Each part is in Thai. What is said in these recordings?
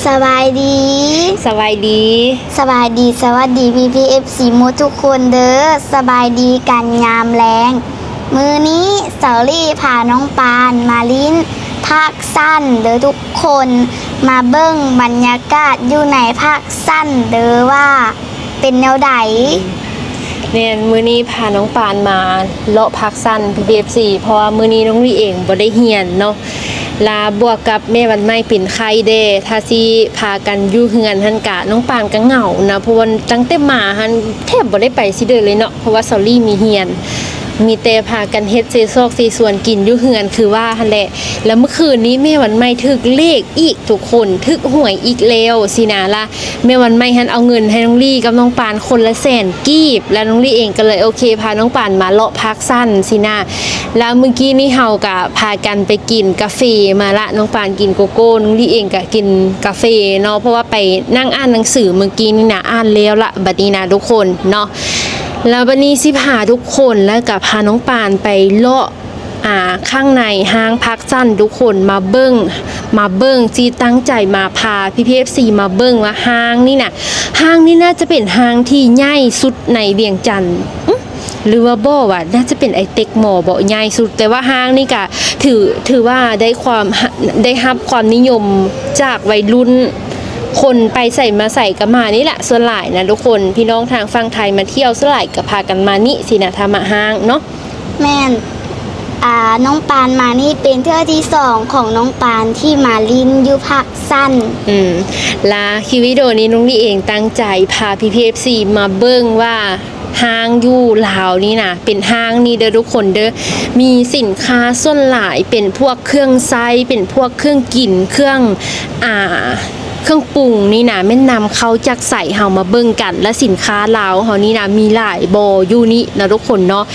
สบายดีสบายดีสวัสดีPPFC หมดทุกคนเด้อสบายดีกันยามแรงมื้อนี้เสาลี่พาน้องปานมาลิ้นภาคสั้นเด้อทุกคนมาเบิ่งบรรยากาศอยู่ในภาคสั้นเด้อว่าเป็นแนวใดเนี่ยมื้อนี้พาน้องปานมาเลาะพักสั้น PPFC เพราะว่ามื้อนี้น้องลีเองบ่ได้เรียนเนาะลาบวกกับแม่วันไม่เป็นไข้เด้ถ้าสิพากันอยู่เฮือนหั่นกะน้องปานก็เหงานะเพราะว่าตั้งแต่มาหั่นแทบบ่ได้ไปซิเด้อเลยเนาะเพราะว่าซอลี่มีเรียนมีแต่พากันเฮ็ดเซซอกซีส่วนกินอยู่เฮือนคือว่าหั่นแหละแล้วเมื่อคืนนี้แม่วันไม่ถึกเลขอีกทุกคนถึกหวยอีกแล้วสินะล่ะแม่วันไม่หันเอาเงินให้น้องลี่กับน้องปานคนละแสนกีบแล้วน้องลี่เองก็เลยโอเคพาน้องปานมาเลาะพักสั้นสินะแล้วเมื่อกี้นี้เฮาก็พากันไปกินกาแฟมาละน้องปานกินโกโก้น้องลี่เองก็กินกาแฟเนาะเพราะว่าไปนั่งอ่านหนังสือเมื่อกี้นี่นะอ่านแล้วละบัดนี้นะทุกคนเนาะแล้ววันนี้สิพาทุกคนแล้วก็พาน้องปานไปเลาะข้างในห้างพักสั้นทุกคนมาเบิ้งจีตั้งใจมาพาPPFCมาเบิ้งว่าห้างนี่น่าจะเป็นห้างที่ใหญ่สุดในเวียงจันทน์หรือว่าบ่ว่าน่าจะเป็นไอเต็กมอบ่ใหญ่สุดแต่ว่าห้างนี่ก็ถือว่าได้รับความนิยมจากวัยรุ่นคนไปใส่มาใส่กันมานี่แหละส่วนหลายนะทุกคนพี่น้องทางฝั่งไทยมาเที่ยวส่วนหลายก็พากันมานี่สินะทำห้างเนาะแม่นน้องปานมานี่เป็นเทื่อที่2ของน้องปานที่มาลิ้นอยู่ภาคสั้นลาคลิปวิดีโอนี้น้องลี่เองตั้งใจพาPPFCมาเบิ่งว่าห้างอยู่ลาวนี่นะเป็นห้างนี่เด้อทุกคนเด้อมีสินค้าส่วนหลายเป็นพวกเครื่องไส้เป็นพวกเครื่องกินเครื่องปรุงนี่นะแม่นนำเข้าจากใส่เฮามาเบิ่งกันและสินค้าลาวเฮานี่นะมีหลายบ่อยู่นี่นะทุกคนเนาะ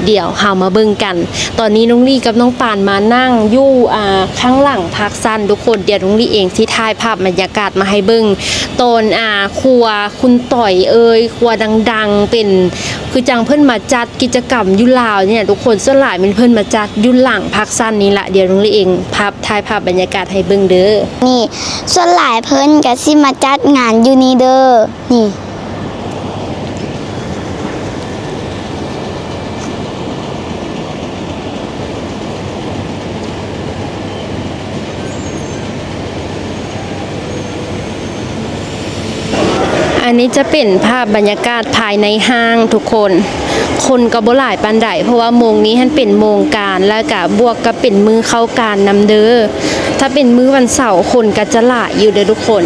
เดี๋ยวเฮามาเบิ่งกันตอนนี้น้องลี่กับน้องปานมานั่งอยู่ข้างหลังพักสั้นทุกคนเดี๋ยวน้องลี่เองที่ถ่ายภาพบรรยากาศมาให้เบิ่งตอนครัวคุณต่อยครัวดังๆเป็นคือจังเพิ่นมาจัดกิจกรรมอยู่ลาวเนี่ยทุกคนส่วนหลายเป็นเพิ่นมาจัดอยู่หลังพักสั้นนี่ละเดี๋ยวน้องลี่เองถ่ายภาพบรรยากาศให้เบิ่งเด้อนี่ส่วนหลายเพิ่นก็สิมาจัดงานอยู่นี่เด้อนี่อันนี้จะเป็นภาพบรรยากาศภายในห้างทุกคนก็บ่หลายปานใดเพราะว่าโมงนี้ท่านเป็นโมงการแล้วก็บวกกับเป็นมือเข้าการนำเด้อถ้าเป็นมื้อวันเสาร์คนก็จะหลายอยู่เด้อทุกคน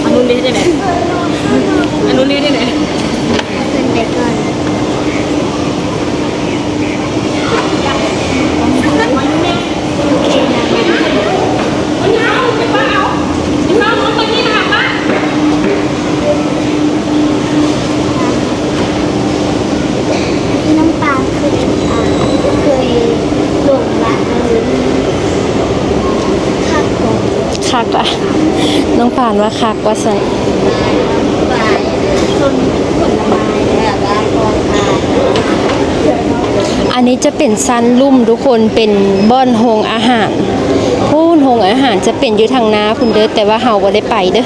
อันนู้นรีดได้ไหนขึ้นไปก่อนน้ำปานเคยลงละคักอ่ะน้องปานว่าคักว่าซั่นอันนี้จะเป็นซันลุ่มทุกคนเป็นบ่อนโฮงอาหารพูนโฮงอาหารจะเป็นอยู่ทางนาคุณเด้อแต่ว่าเฮาบ่ได้ไปเด้อ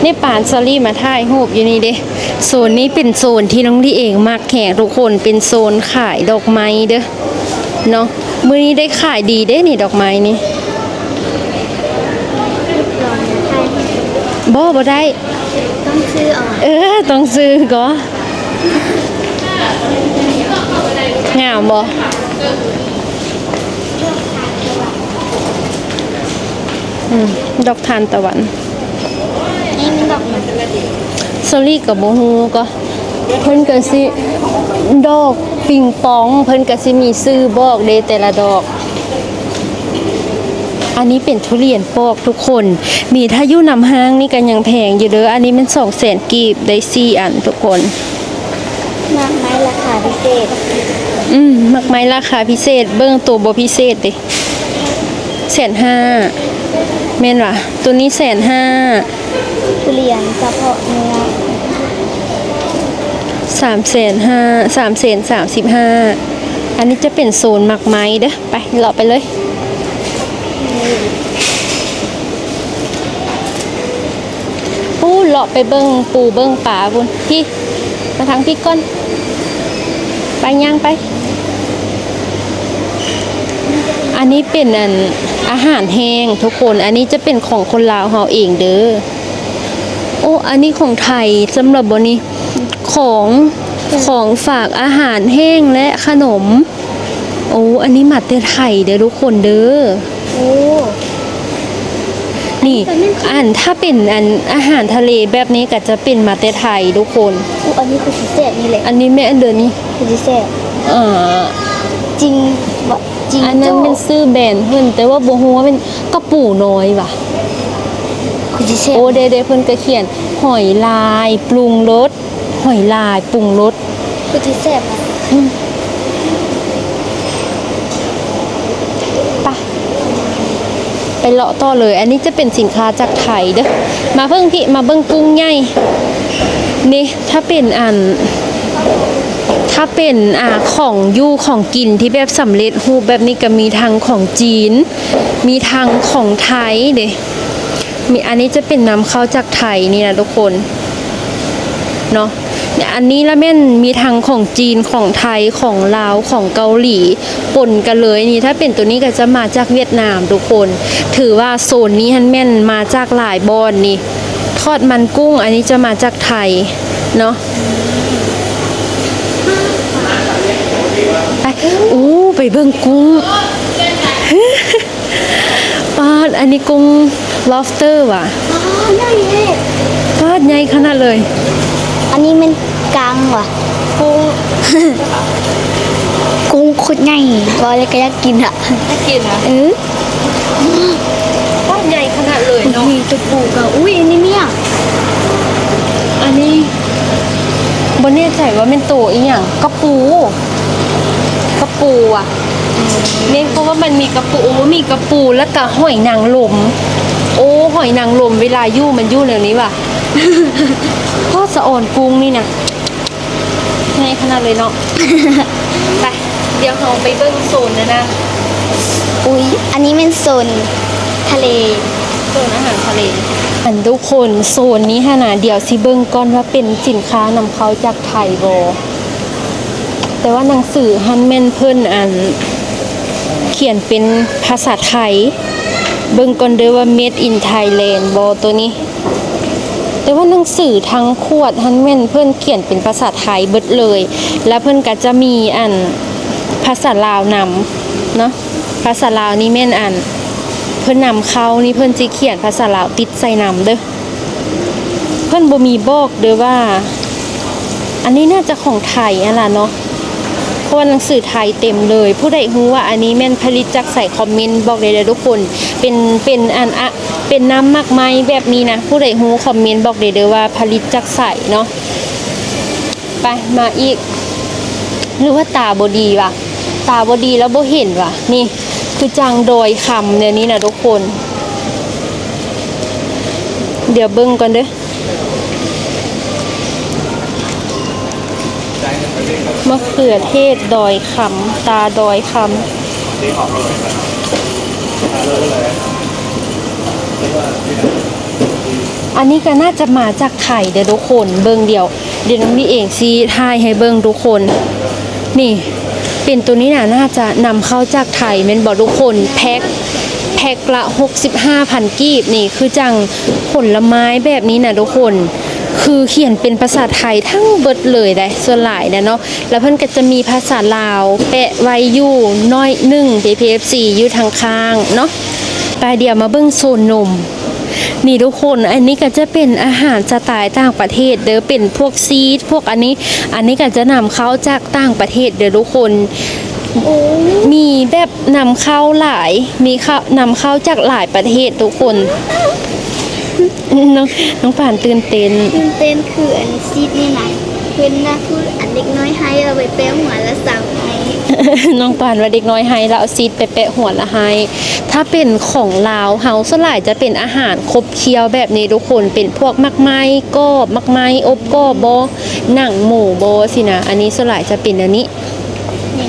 นี่ปานซอรี่มาถ่ายรูปอยู่นี่เด้โซนนี้เป็นโซนที่น้องลี่เองมักแขกทุกคนเป็นโซนขายดอกไม้เด้อเนาะมื้อนี้ได้ขายดีเด้นี่ดอกไม้นี่บ่ได้ต้องซื้อออกต้องซื้อก็งามบ่ดอกทานตะวันนี่มันดอกโซลี่กับบ่ฮู้ก็เพิ่นก็สิดอกปิงปองเพิ่นก็สิมีชื่อบอกเด้แต่ละดอกอันนี้เป็นทุเรียนปอกทุกคนมีถ้าอยู่นำห้างนี่ก็ยังแพงอยู่เด้ออันนี้มัน200,000กีบได้4อันทุกคนมากไม้ราคาพิเศษมากไม้ราคาพิเศษเบิ่งตัวบ่พิเศษเด้150,000 แม่นว่ะตัวนี้150,000 ทุเรียนเฉพาะเนื้อ 335,000 อันนี้จะเป็นโซนหมักไม้เด้อไปเลาะไปเลยปูเลาะไปเบิ้งปูเบิ้งป่าบุญพี่มาทางพี่ก้อนไปย่างไป อันนี้เป็นอาหารแห้งทุกคนอันนี้จะเป็นของคนลาวเฮาเองเด้อโอ้อันนี้ของไทยสำหรับบนี้ของฝากอาหารแห้งและขนมโอ้อันนี้มาแต่ไทยเด้อทุกคนเด้อ โอ้ นี่ถ้าเป็นอาหารทะเลแบบนี้ก็จะเป็นมาแต่ไทยทุกคน อู้อันนี้คือสิแซ่บนี่แหละ อันนี้แม่อันเดินนี่ คือสิแซ่บ อ่า จริงบ่จริง อันนั้นเป็นซื้อแบรนด์เพิ่นแต่ว่าบ่ฮู้ว่าเป็นกระปูน้อยว่ะ คือสิแซ่บ โอ้เด้ๆเพิ่นก็เขียนหอยลายปรุงรสหอยลายปรุงรส คือสิแซ่บอะ ไปเลาะต่อเลย อันนี้จะเป็นสินค้าจากไทยเด้อมาเพิ่งพี่มาเบิ่งกุ้งใหญ่นี่ถ้าเป็นของยู่ของกินที่แบบสำเร็จรูปแบบนี้ก็มีทางของจีนมีทางของไทยเด้มีอันนี้จะเป็นนำเข้าจากไทยนี่นะทุกคนเนาะอันนี้ละแม่นมีทางของจีนของไทยของลาวของเกาหลีปนกันเลยนี่ถ้าเป็นตัวนี้ก็จะมาจากเวียดนามทุกคนถือว่าโซนนี้ฮันแม่นมาจากหลายบอนนี่ทอดมันกุ้งอันนี้จะมาจากไทยเนาะไปไปเบิ่งกุ้ง ปาดอันนี้กุ้ง lobster ว่ะ อ๋อใหญ่เลย ปาดใหญ่ขนาดเลย อันนี้มันกลางว่ะกุ้ง กุ้งโคตรใหญ่ก็เลยก็อยากกินอ่ะ น่ากินนะ ปาดใหญ่ขนาดเลยเนาะ มีตัวปูกับอุ้ยอันนี้เนี่ย อันนี้บ่แน่ใจว่าเป็นตัวอีหยังกระปูอ่ะเน้นเพราะว่ามันมีกระปูแล้วก็หอยนางรมโอ้หอยนางรมเวลายู่มันยู่แนวนี้ว่ะ พ่อสะอ่อนกุ้งนี่นะใหญ่ขนาดเลยเนาะ ไปเดี๋ยวเราไปเบิ่งโซนนะ อุ้ยอันนี้เป็นโซนทะเล โซนอาหารทะเลอันทุกคนโซนนี้ฮะนะเดี๋ยวสิเบิ่งก่อนว่าเป็นสินค้านำเข้าจากไทยบ่แต่ว่าหนังสือฮันแม่นเพิ่นเขียนเป็นภาษาไทยเบิ่งก่อนเด้อว่า made in Thailand บ่ตัวนี้แต่ว่าหนังสือทั้งขวดฮันแม่นเพิ่นเขียนเป็นภาษาไทยเบิดเลยแล้วเพิ่นก็จะมีภาษาลาวนำเนาะภาษาลาวนี่แม่นเพิ่นนำเข้านี่เพิ่นสิเขียนภาษาลาวติดใส่นำเด้อเพิ่นบ่มีบอกเด้อว่าอันนี้น่าจะของไทยอะล่ะเนาะเพราะว่าหนังสือไทยเต็มเลยผู้ใดรู้ว่าอันนี้แม่นผลิตจากใส่คอมเมนต์บอกได้เลยทุกคนเป็นน้ำหมักไม้แบบนี้นะผู้ใดรู้คอมเมนต์บอกได้เลยว่าผลิตจากใส่เนาะไปมาอีกหรือว่าตาบ่ดีว่ะตาบ่ดีแล้วบ่เห็นว่ะนี่คือจังโดยคำเนี่ยนี้นะทุกคนเดี๋ยวเบิ่งก่อนเด้อมะเขือเทศดอยคำตาดอยคำอันนี้ก็น่าจะมาจากไข่เด้อทุกคนเบิ่งเดี๋ยวน้องนี่เองซีทายให้เบิ่งทุกคนนี่เป็นตัวนี้น่าจะนำเข้าจากไทยแม่นบ่ทุกคนแพ็คละ 65,000 กีบนี่คือจังผลไม้แบบนี้นะทุกคนคือเขียนเป็นภาษาไทยทั้งเบิดเลยได้ส่วนหลายนะเนาะแล้วเพิ่นก็จะมีภาษาลาวแปะไว้อยู่น้อยหนึ่ง PPFC อยู่ทางข้างเนาะไปเดี๋ยวมาเบิ่งโซนนมนี่ทุกคนอันนี้ก็จะเป็นอาหารสไตล์ต่างประเทศเด้อเป็นพวกซีดพวกอันนี้ก็จะนำเข้าจากต่างประเทศเด้อทุกคนมีแบบนำเข้าหลายนำเข้าจากหลายประเทศทุกคนน้องป่านตื่นเต้นคืออันซีดนี่นะเพิ่นน่ะคืออันเด็กน้อยให้เอาไปแป้งหัวแล้วสาวให้ น้องปานว่าเด็กน้อยให้แล้วเอาซีดไปแปะหัวละให้ถ้าเป็นของลาวเฮาส่วนหลายจะเป็นอาหารครบเคี้ยวแบบนี้ทุกคนเป็นพวกมักไม้ก็มักไม้อบก็บ่หนังหมูบ่สินะอันนี้ส่วนหลายจะเป็นอันนี้ นี่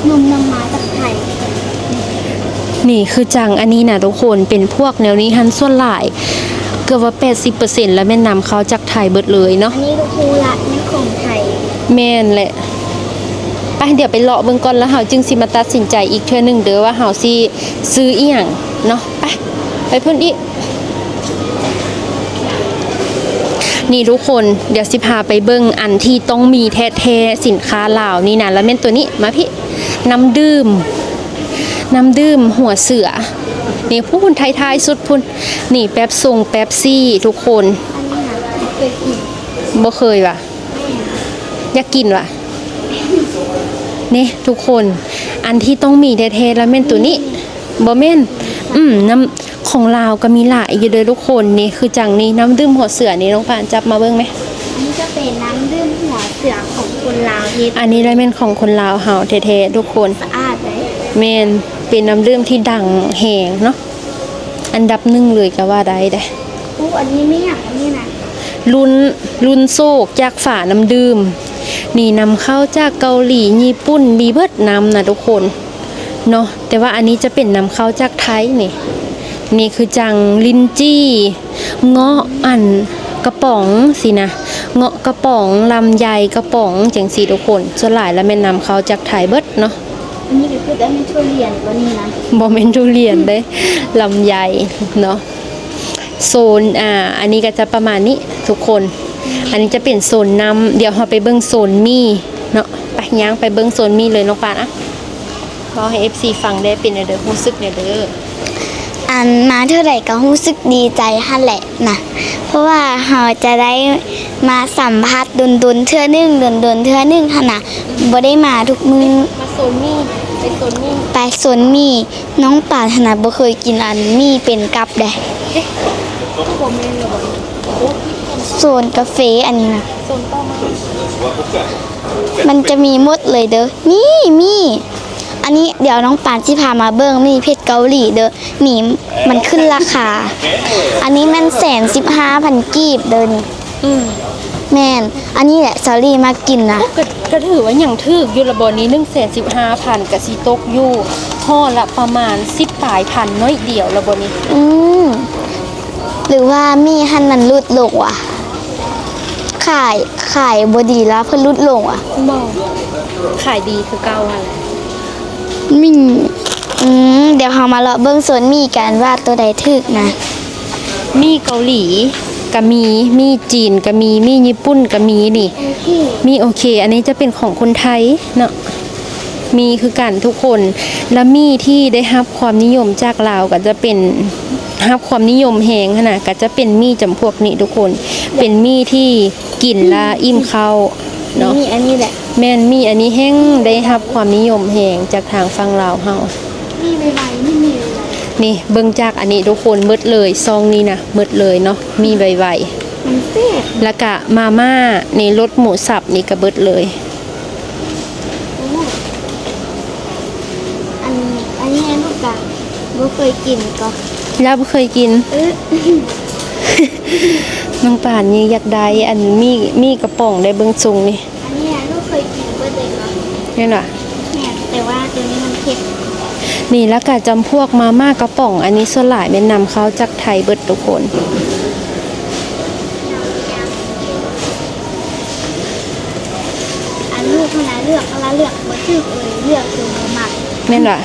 นมนำมาจากไทย นี่คือจังอันนี้นะทุกคนเป็นพวกแนวนี้หันส่วนหลายเกือบว่า 80% แล้วแม่นนำเขาจากไทยเบิดเลยเนาะ อันนี้ก็คือละนี่ของไทย แม่นแหละไปเดี๋ยวไปเลาะเบิ่งก่อนแล้วเฮาจึงสิมาตัดสินใจอีกเทื่อหนึงเด้อว่าเฮาสิซื้ออีหยังเนาะไปเพิ่นอีกนี่ทุกคนเดี๋ยวสิพาไปเบิ่งอันที่ต้องมีแท้ๆสินค้าลาวนี่นะแล้วแม่นตัวนี้มาพี่น้ำดื่มหัวเสือนี่ผู้คนไทยๆสุดพุ่นนี่แป๊บซุงแป๊บซี่ทุกคน อันนี้นะเคยกิน บ่เคยว่ะอยากกินว่ะนี่ทุกคนอันที่ต้องมีแท้ๆแล้วแม่นตัวนี้บ่แม่นน้ำของลาวก็มีหลายอยู่เด้อทุกคนนี่คือจังนี้น้ำดื่มหัวเสือนี่น้องปานจับมาเบิ่งไหม อันนี้จะเป็นน้ำดื่มหัวเสือของคนลาวเฮ็ด อันนี้ได้แม่นของคนลาวเฮาแท้ๆทุกคน สะอาดเลย แม่นเป็นน้ำดื่มที่ดังแหงเนาะอันดับหนึ่งเลยก็ว่าได้เด้ อันนี้ไม่อยากอันนี้นะ รุ่นโซกจากฝาน้ำดื่มนี่นำเข้าจากเกาหลีญี่ปุ่นมีเบิดนำนะทุกคนเนาะแต่ว่าอันนี้จะเป็นนำเข้าจากไทยนี่คือจังลินจี้เงาะอันกระป๋องสินะเงาะกระป๋องลำไยกระป๋องจังสีทุกคนส่วนหลายแล้วแม่นนำเข้าจากไทยเบิดเนาะ อันนี้ก็คือได้ไม่ช่วยเรียนตัวนี้นะ บ่แม่นทุเรียนเด้ลำไยเนาะโซนอันนี้ก็จะประมาณนี้ทุกคน อันนี้จะเป็นโซนน้ำเดี๋ยวเราไปเบิ้งโซนมีเนาะไปย่างไปเบิ้งโซนมีเลยน้องปานอะขอให้ FC ฟังได้เป็นเด้อรู้สึกเด้อ อันมาเท่าไหร่ก็รู้สึกดีใจหั่นแหละนะเพราะว่าเราจะได้มาสัมภาษณ์ดุนๆเทื่อนึงดุนๆเทื่อนึงหั่นน่ะบ่ได้มาทุกมื้อ มาโซนมีไปโซนมี ไปสวนมีน้องป่านขนาดบ่เคยกินอันมีเป็นกับได้ บ่แม่นเลยบ่ โซนกาแฟอันนี้นะ โซนต่อมา มันจะมีหมดเลยเด้อมีอันนี้เดี๋ยวน้องป่านสิพามาเบิ่งมีเพชรเกาหลีเด้อนี่มันขึ้นราคา อันนี้มัน115,000กีบเด้อนี่แม่นอันนี้แหละซอรี่มากินนะ ก็ถือว่าอย่างถูกอยู่ระบบนี้ 115,000ก็สิตกอยู่ห่อละประมาณ10ปลายพันน้อยเดียวระบบนี้ หรือว่ามีหันมันลุดลงว่ะขายบ่ดีแล้วเพิ่นลุดลงว่ะ บ่ขายดีคือเก่าหั่นแหละ มีเดี๋ยวเรามาเลาะเบิ่งสวนมีกันว่าตัวใดถึกนะ มีเกาหลีก็มีจีนก็มีญี่ปุ่นก็มีนี่มีโอเค อันนี้จะเป็นของคนไทยเนาะมีคือกันทุกคนแล้วมีที่ได้รับความนิยมจากลาวก็จะเป็นรับความนิยมแหงขนาดก็จะเป็นมีจำพวกนี้ทุกคน เป็นมีที่กินและอิ่มเข้าเนาะ มีอันนี้แหละ แม่นมีอันนี้แห้งได้รับความนิยมแหงจากทางฝั่งลาวเฮา มีใบๆมี นี่เบิ่งจากอันนี้ทุกคนหมดเลยซองนี้นะหมดเลยเนาะมีใบ มันแซ่บ แล้วก็มาม่านี่รสหมูสับนี่ก็เบิดเลย อันนี้ลูกกะบ่เคยกินก็ แล้วบ่เคยกิน น้องป่านนี่อยากได้อันมีกระป๋องได้เบิ่งทรงนี่ อันนี้ลูกเคยกินเบิดเลยก็ แม่นว่ะ แต่ว่าตัวนี้มันเผ็ด นี่แล้วก็จำพวกมาม่ากระป๋อง อันนี้ส่วนหลายแม่นนำเข้าจากไทยเบิดทุกคน อันลูกขนาดเลือกอะไรเลือกบ่ถึกเลยเลือกตัวบ่มัก แม่นว่ะ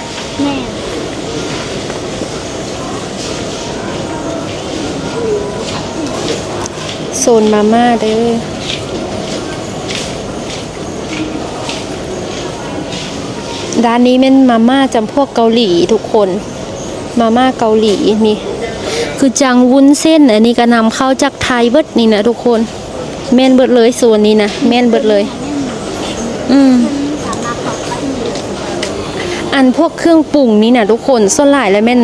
แม่ โซนมาม่าเด้อร้านนี้เป็นมาม่าจำพวกเกาหลีทุกคนมาม่าเกาหลีนี่คือจังวุ้นเส้นอันนี้ก็นำเข้าจากไทยเบิดนี่นะทุกคนแม่นเบิดเลยส่วนนี้นะแม่นเบิดเลยสามารถของประเทศ อันพวกเครื่องปรุงนี่นะทุกคนส่วนหลายแล้วแม่น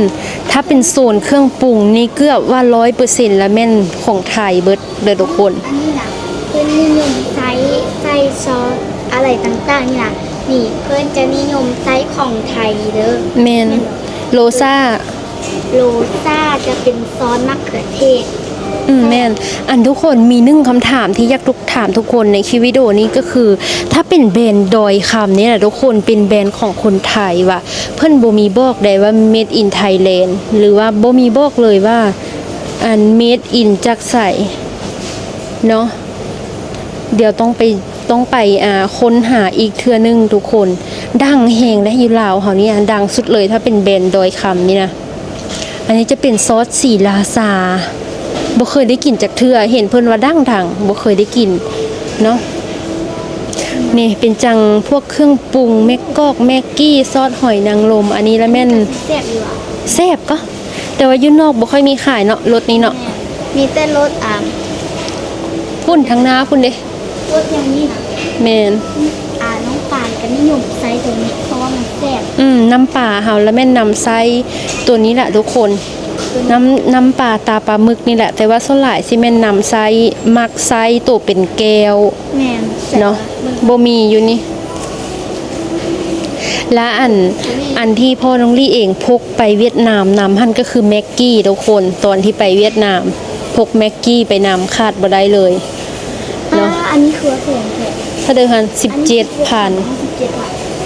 ถ้าเป็นโซนเครื่องปรุงนี่เกือบว่า 100% แล้วแม่นของไทยเบิดเลยทุกคน อันนี้นะเป็นนิยมใส่ซอสอะไรต่างๆนี่นะ นี่เพื่อนจะนิยมไซส์ของไทยเด้อ แมนโลซ่า โลซ่าจะเป็นซอสมะเขือเทศ แม่นอันทุกคนมีหนึ่งคำถามที่อยากถามทุกคนในคลิปวิดีโอนี้ก็คือ ถ้าเป็นแบรนด์ดอยคำเนี่ยนะทุกคนเป็นแบรนด์ของคนไทยว่ะเพิ่นบ่มีบอกได้ว่า made in Thailand หรือว่าบ่มีบอกเลยว่าอัน made in จากไสเนาะเดี๋ยวต้องไปค้นหาอีกเทื่อนึงทุกคนดังแฮงและอยู่ลาวเฮานี่ดังสุดเลยถ้าเป็นแบรนด์ดอยคำนี่นะอันนี้จะเป็นซอสสีลาซาบ่เคยได้กินจากเทื่อเห็นเพิ่นว่าดังบ่เคยได้กินเนาะนี่เป็นจังพวกเครื่องปรุงแมกกอกแม็กกี้ซอสหอยนางรมอันนี้ละแม่น แซ่บอยู่อ่ะ แซ่บก็แต่ว่าอยู่นอกบ่ค่อยมีขายเนาะรสนี้เนาะ มีแต่รสพุ่นทั้งหน้าพุ่นเด้ รสอย่างนี้นะ แม่น น้องปานก็นิยมไซส์ตัวนี้เพราะว่ามันแซ่บ น้ำป่าเฮาแล้วแม่นนำไส้ตัวนี้แหละทุกคนน้ำปลาตาปลาหมึกนี่แหละแต่ว่าส่วนหลายสิแม่นนำไส้มักไส้ตัวเป็นแก้ว แม่นแซ่บ เนาะบ่มีอยู่นี่และอันที่พ่อน้องลี่เองพกไปเวียดนามนำหั่นก็คือแม็กกี้ทุกคนตอนที่ไปเวียดนามพกแม็กกี้ไปนำคาดบ่ได้เลยเนาะ อันนี้คือแพงแท้ ถ้าเดินหัน17,000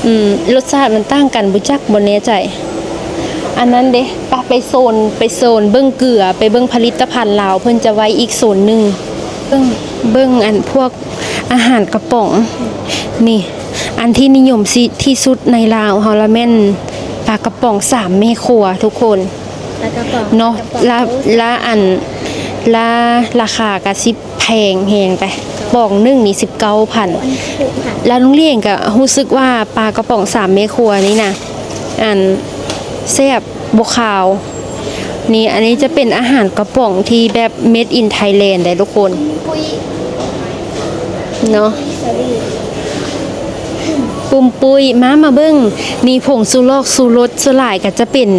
17,000 รสชาติมันต่างกันบ่จักบ่แน่ใจอันนั้นเด้ไปโซนเบิ่งเกลือไปเบิ่งผลิตภัณฑ์ลาวเพิ่นจะไว้อีกโซนหนึงเบิ่งอันพวกอาหารกระป๋องนี่อันที่นิยมที่สุดในลาวเฮาละแม่นปลากระป๋อง3แม่ครัวทุกคน แล้วก็กล่อง เนาะละราคาก็สิแพงแฮงไปปองหนึงนี่19,000 อันนี้ถูกค่ะ แล้วลุงเลี้ยงก็รู้สึกว่าปลากระป๋อง3แม่ครัวนี่นะอันแซ่บบขาวนี่อันนี้จะเป็นอาหารกระป๋องที่แบบ made in Thailand ได้ทุกคน ปุ้ย เนาะ สลี ปุ่มปุยมาเบิ้งนี่ผงซูลอกซูรสสลายก็จะเป็น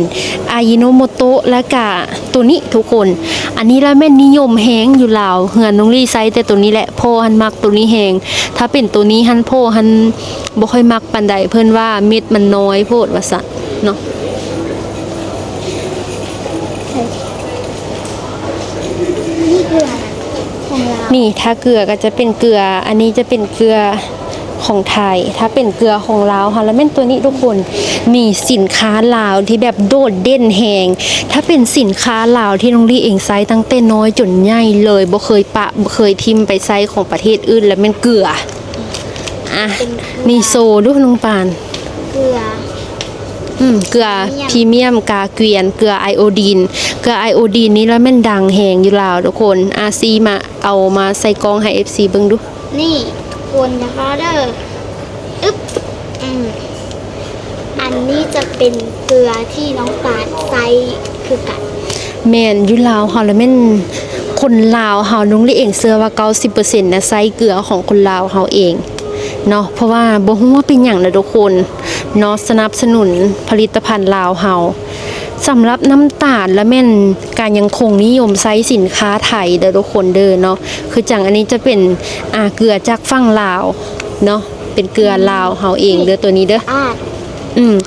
อายิโนโมโตะและกะตัวนี้ทุกคน อันนี้ละแม่นนิยมแฮงอยู่ลาวเฮือนน้องลี่ไซแต่ตัวนี้แหละพ่อหันมักตัวนี้แฮงถ้าเป็นตัวนี้หันพ่อหันบ่ค่อยมักปานใดเพิ่นว่าเม็ดมันน้อยโพดว่าซั่นเนาะ นี่คืออะไรของเรา นี่ถ้าเกลือก็จะเป็นเกลือ อันนี้จะเป็นเกลือของไทย ถ้าเป็นเกลือของลาวค่ะแล้วแม่นตัวนี้ทุกคน มีสินค้าลาวที่แบบโดดเด่นแหงถ้าเป็นสินค้าลาวที่น้องลี่เองไซส์ตั้งแต่น้อยจนใหญ่เลยบ่เคยบ่เคยทิมไปไซส์ของประเทศอื่นแล้วแม่นเกลือ อ่ะนี่โซดูน้องปาน เกลือ เกลือพรีเมียมกาเกวียนเกลือไอโอดีนเกลือไอโอดีนนี้แล้วแม่นดังแหงอยู่ลาวทุกคนอาซีมาเอามาใส่กล่องให้ FC เบิ่งดู นี่คนนะคะเด้ออึ๊บอันนี้จะเป็นเกลือที่น้องปาดไซคือกัน แม่นอยู่ลาวเฮาแล้วแม่นคนลาวเฮาน้องลี่เองเชื่อว่า 90% นะใส่เกลือของคนลาวเฮาเองเนาะเพราะว่าบ่ฮู้ว่าเป็นหยังนะทุกคนเนาะสนับสนุนผลิตภัณฑ์ลาวเฮาสำหรับน้ำตาลและแม่นการยังคงนิยมใช้สินค้าไทยเด้อทุกคนเด้อเนาะคือจังอันนี้จะเป็นเกลือจากฝั่งลาวเนาะเป็นเกลือลาวเฮาเองเด้อตัวนี้เด้อ อาจ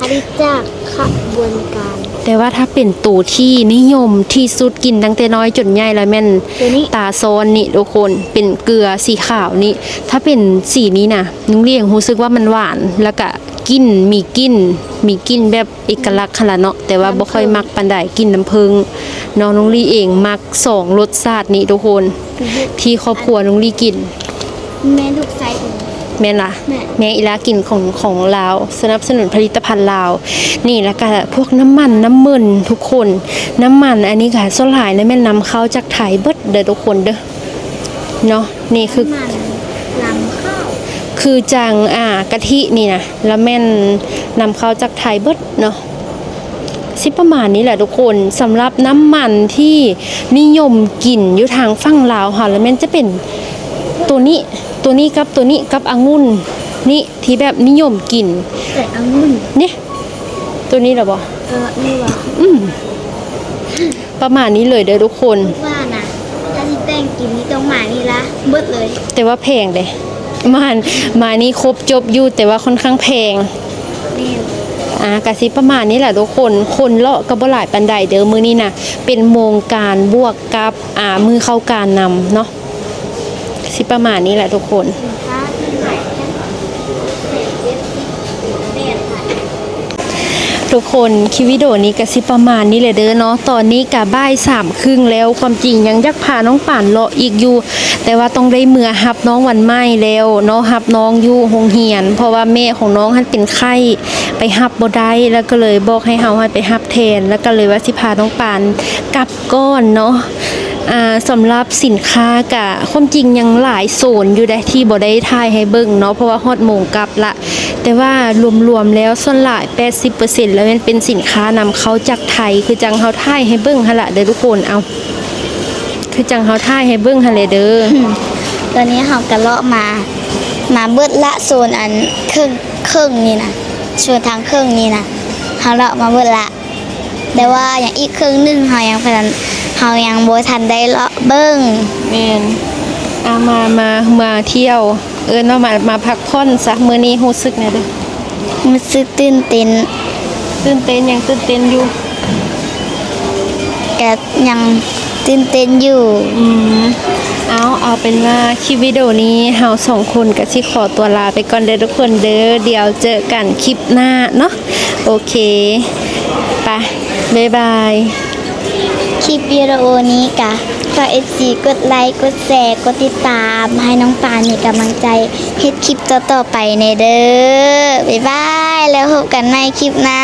ผลิตจากขบวนการ แต่ว่าถ้าเป็นตัวที่นิยมที่สุดกินตั้งแต่น้อยจนใหญ่แล้วแม่น ตัวนี้ ตาโซนนี่ทุกคนเป็นเกลือสีขาวนี่ถ้าเป็นสีนี้นะนุ้งเลี้ยงรู้สึกว่ามันหวานแล้วก็มีกลิ่นแบบเอกลักษณ์ขนาดเนาะแต่ว่าบ่ค่อยมักปานใดกลิ่นน้ำผึ้งน้องลี่เองมัก2รสชาตินี้ทุกคนที่ครอบครัวน้องลี่กิน แม่ลูกไซส์ตัวนี้ แม่นล่ะ แม่ อีลากินของลาวสนับสนุนผลิตภัณฑ์ลาวนี่แล้วก็พวกน้ำมันน้ำมันทุกคนน้ำมันอันนี้ค่ะส่วนหลายนะแม่นนำเข้าจากไทยเบิดเด้อทุกคนเด้อเนาะนี่คือ มันลำข้าว คือจังกะทินี่นะแล้วแม่นนำเข้าจากไทยเบิดเนาะสิประมาณนี้แหละทุกคนสำหรับน้ำมันที่นิยมกินอยู่ทางฝั่งลาวค่ะแล้วแม่นจะเป็นตัวนี้กับตัวนี้กับองุ่นนี่ที่แบบนิยมกิน ใส่องุ่น เนี่ยตัวนี้เหรอบ่ นี่วะ ประมาณนี้เลยเด้อทุกคน ว่านะถ้าที่แป้งกินนี่ต้องมานี่ละเบิดเลย แต่ว่าแพงเด้ แ มานี่ครบจบอยู่แต่ว่าค่อนข้างแพงกะสิประมาณนี้แหละทุกคนเลาะก็บ่หลายปันใดเด้อมื้อนี้น่ะเป็นโมงการบวกกับมือเข้าการนำเนาะสิประมาณนี้แหละทุกคน ทุกคนคลิปวิดีโอนี้ก็สิประมาณนี้เลยเด้อเนาะตอนนี้ก็บ่าย3:30แล้วความจริงยังอยากพาน้องป่านเลาะอีกอยู่แต่ว่าต้องได้เมื่อฮับน้องวันใหม่แล้วเนาะฮับน้องอยู่โรงเรียนเพราะว่าแม่ของน้องท่านเป็นไข้ไปฮับบ่ได้แล้วก็เลยบอกให้เฮาให้ไปฮับแทนแล้วก็เลยว่าสิพาน้องป่านกลับก่อนเนาะสำหรับสินค้ากะความจริงยังหลายโซนอยู่ได้ที่บ่ได้ถ่ายให้เบิ่งเนาะเพราะว่าฮอดโมงกลับละแต่ว่ารวมๆแล้วส่วนหลาย 80% แล้วมันเป็นสินค้านำเข้าจากไทยคือจังเฮาถ่ายให้เบิ่งหั่นล่ะเด้อทุกคนเอาคือจังเฮาถ่ายให้เบิ่งหั่นเลยเด้อ ตอนนี้เราก็เลาะมาเบิดละโซนอันครึ่งนี่นะส่วนทางครึ่งนี่นะเราเลาะมาเบิดละแต่ว่าอย่างอีกครึ่งหนึงเรายังบ่ทันได้เลาะเบิ่ง แม่นมาเที่ยวเนาะมาพักผ่อนซะมื้อนี้รู้สึกแน่เด้อ รู้สึกตื่นเต้น ตื่นเต้นยังตื่นเต้นอยู่ ก็ยังตื่นเต้นอยู่ เอาเป็นว่าคลิปวิดีโอนี้เฮาสองคนก็สิขอตัวลาไปก่อนเด้อทุกคนเด้อเดี๋ยวเจอกันคลิปหน้าเนาะโอเคไปบ๊ายบาย คลิปวิดีโอนี้กะฝาก FC กดไลค์กดแชร์กดติดตามให้น้องปานมีกำลังใจเฮ็ดคลิปต่อๆไปในเด้อบ๊ายบายแล้วพบกันในคลิปหน้า